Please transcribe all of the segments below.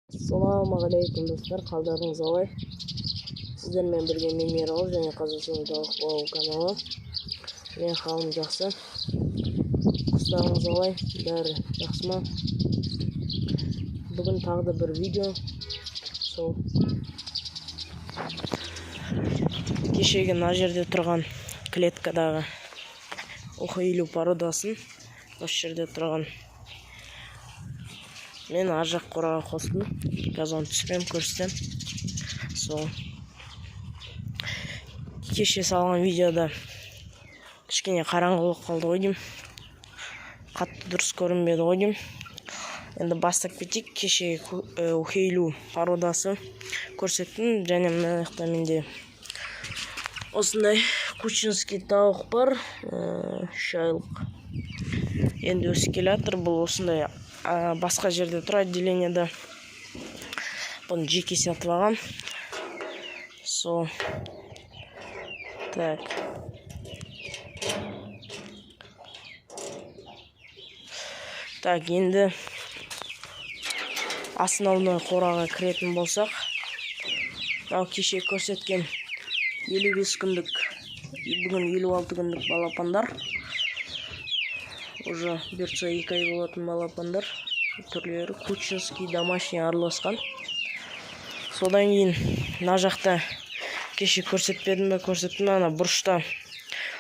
Assalamualaikum dostlar, қалдарыңыз қалай? Сіздермен бірге мен Ералы және Қазақстан Тауық каналы. Мен қалым жақсы. Құстарыңыз қалай? Бәрі жақсы ма? Бүгін тағы да бір видео. Сол кешегі мына жерде тұрған клеткадағы ухейлу породасын осы жерде тұрған мен ар жақ қораға қостым. Қазір түсірем, көрсетем. Сол кеше салған видеода кішкене қараңғылық қалды ғой деймін. Қатты дұрыс көрінбеді ғой деймін. Енді бастап кетейік. Кеше ухейлу породасы көрсеттім, және мына жақта менде осындай кучинский тауық бар, шайлық. Енді өсіп келе жатыр. Бұл осындай басқа жерде тұр, отделениеда. Бұны жеке сатып алған. Сол. Так. Так, енді основной қораға кіретін болсақ, кеше көрсеткен 55 күндік, бүгін 56 күндік балапандар. Уже бұйыртса 2 ай болатын балапандар. Түрлері кучинский, домашний араласқан. Содан кейін мына жақта кеше көрсетпедім бе, көрсеттім. Ана бұрышта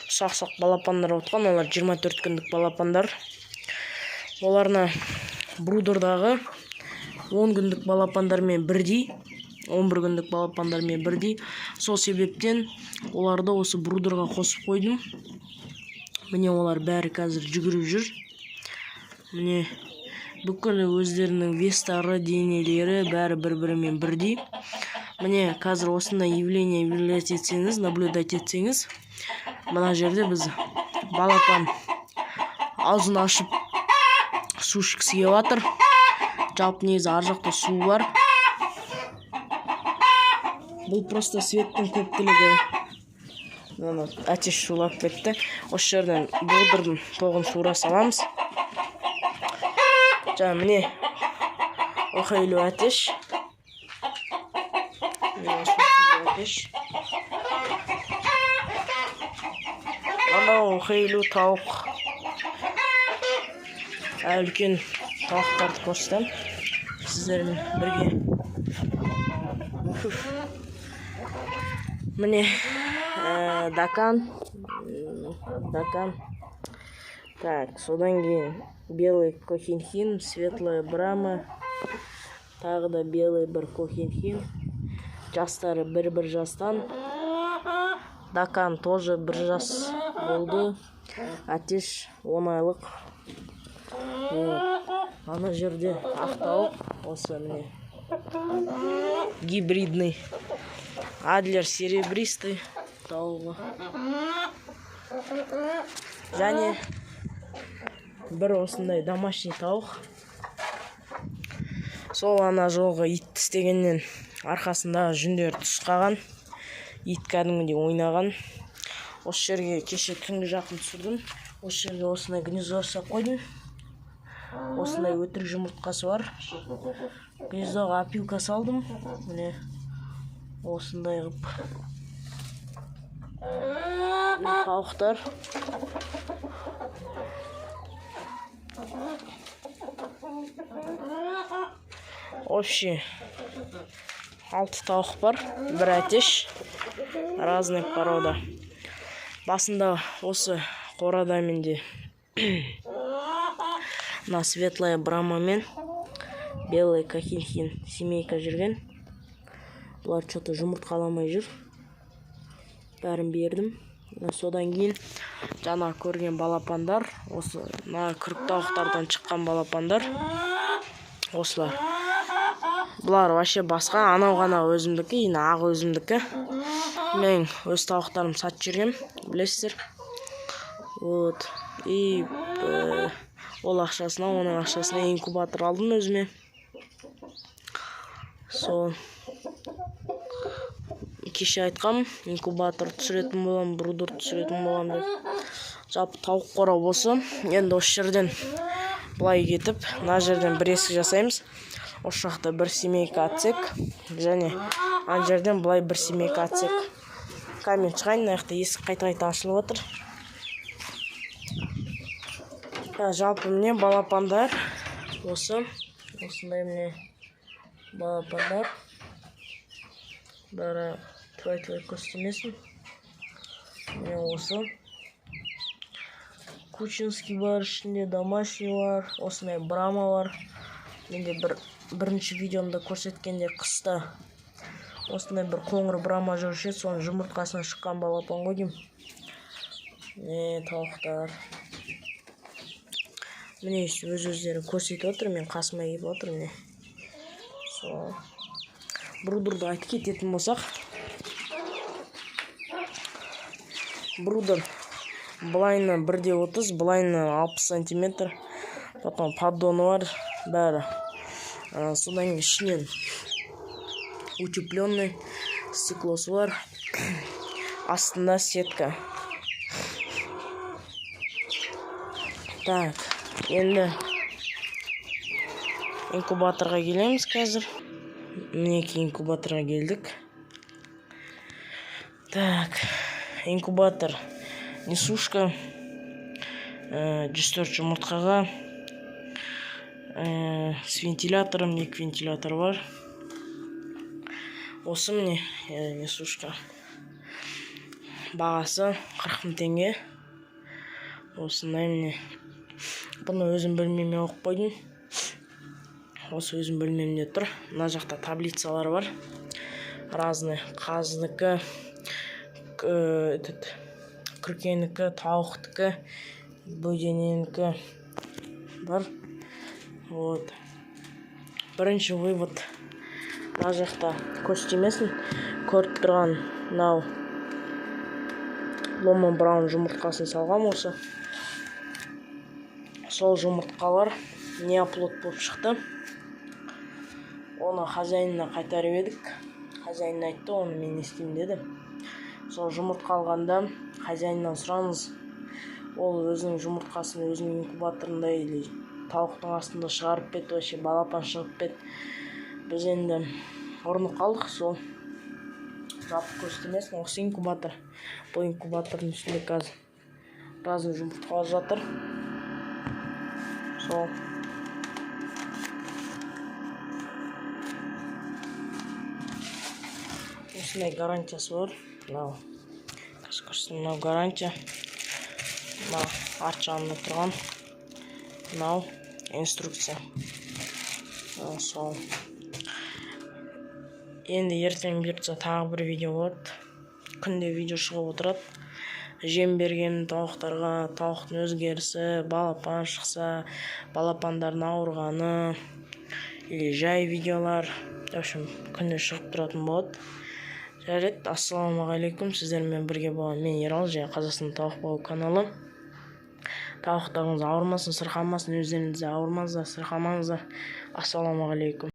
ұсақ-ұсақ балапандар отқан. Олар 24 күндік балапандар. Оларына брудердағы 10 күндік балапандармен бірдей, 11 күндік балапандармен бірдей. Сол себептен оларды осы брудерға қосып қойдым. Міне олар бәрі қазір жүгіріп жүр. Міне бүкіл өздерінің вестары, денелері бәрі бір-бірімен бірдей. Міне қазір осындай явление наблюдать етсеңіз, мына жерде біз балапан аузын ашып су ішкісі келіп жатыр. Жалпы негізі ар жақта су бар. Бұл просто светтің көптілігі. Әтеш шулап кетті. Осы жерден брудердің тоғын суыра саламыз. Жаңа міне ухейлу әтеш. Анау ухейлу тауық. Үлкен тауықтарды көрсетем сіздермен бірге. Міне Дакан. Так, содан кейін белый кохинхин, светлая брама, тағы да белый бір кохинхин. Жастары бір жастан. Дакан тоже бір жас болды. Әтеш 10 айлық. Ана жерде ақтауық. Осы міне гибридный. Адлер серебристый тауығы. Және бір осындай домашний тауық. Сол ана жолғы ит тістегеннен арқасында жүндер түсқаған. Ит кәдімгідей ойнаған. Осы жерге кеше түнгі жақын түсірдім. Осы жерге осындай гнездо жасап қойдым. Осындай өтірік жұмыртқасы бар. Гнездоға опилка салдым. Міне осындай ғып тауықтар. Общий 6 тауық бар. Бір әтеш. Разный порода. Басында осы қорада менде на светлая брама мен белый кохинхин семейка жүрген. Бұлар что-то жұмыртқаламай жүр. Бәрін бердім. Содан кейін жаңа көрген балапандар, осы күрік тауықтардан шыққан балапандар. Осылар. Бұлар вообще басқа, анау ғана өзімдікі, енді ақ өзімдікі. Мен өз тауықтарым сатып жүргем, білесіздер. Вот. И ол ақшасына, оның ақшасына инкубатор алдым өзіме. Сол кеше айтқам, инкубатор түсіретін болам, брудер түсіретін болам деп. Жалпы тауық қора осы. Енді осы жерден былай кетіп, мына жерден бір есік жасаймыз. Осы жақта бір семейка отсек, және ана жерден былай бір семейка отсек. Камень шығайын, мына жақта есік қайта ашылып отыр. Жалпы міне балапандар осындай міне балапандар. Бәрі твай көрсетемесін. Міне осы Кучинский бар, ішінде домашний бар, осындай брама бар. Менде бірінші видеомда көрсеткенде қыста осындай бір қоңыр брама жүрші, соның жұмыртқасынан шыққан балапан ғой деймін. Міне тауықтар. Міне өз-өздері көрсетіп отыр, мен қасыма келіп отыр. Міне сол брудерді айтып кететін болсақ, брудер былайына 1,30, былайына 60 сантиметр. Потом поддоны бар, бәрі. Содан ішінен утепленный стеклосы бар. Астында сетка. Так, енді инкубаторға келеміз қазір. Мінеки инкубаторға келдік. Так, инкубатор несушка 104 жұмыртқаға, с вентилятором, 2 вентилятор бар. Осы міне несушка. Бағасы 40 000 теңге. Осындай міне. Бұны өзім бөлмеме оқып қойдым. Осы өзім бөлмемде тұр. Мына жақта таблицалар бар. Разные. Қазыныкі, күркенікі, тауықтікі, бөдененікі бар. Вот. Бірінші вывод. Мына жақта көрсетемесін. Көріп тұрған мынау Лома Браун жұмыртқасын салғам осы. Сол жұмыртқалар неоплод болып шықты. Оны хозяинына қайтарып едік. Хозяин айтты, оны мен естеймін деді. Сол жұмыртқа алғанда хозяиннан сұраңыз. Ол өзінің жұмыртқасын өзінің инкубаторында или тауықтың астында шығарып бет, вообще балапан шығып бет. Біз енді ұрынып қалдық, сол жапып көрсетемесін. Осы инкубатор. Бұл инкубатордың үстінде қазір разный жұмыртқалар жатыр. Сол. Осындай гарантиясы бар. Мынау. Мынау гарантия. Мынау арт жағында тұрған. Мынау инструкция. Сол. Енді ертең бұйыртса тағы бір видео болады. Күнде видео шығып отырады. Жем берген тауықтарға, тауықтың өзгерісі, балапан шықса, балапандардың ауырғаны, или жай видеолар. В общем, күнде шығып тұратын болады. Жарайды, ассалаумағалейкум. Сіздермен бірге болған мен Ерал, және Қазақстан тауық бағу каналы. Тауықтарыңыз ауырмасын, сырқамасын, өздеріңізде ауырмаңыздар, сырқамаңыздар. Ассалаумағалейкум.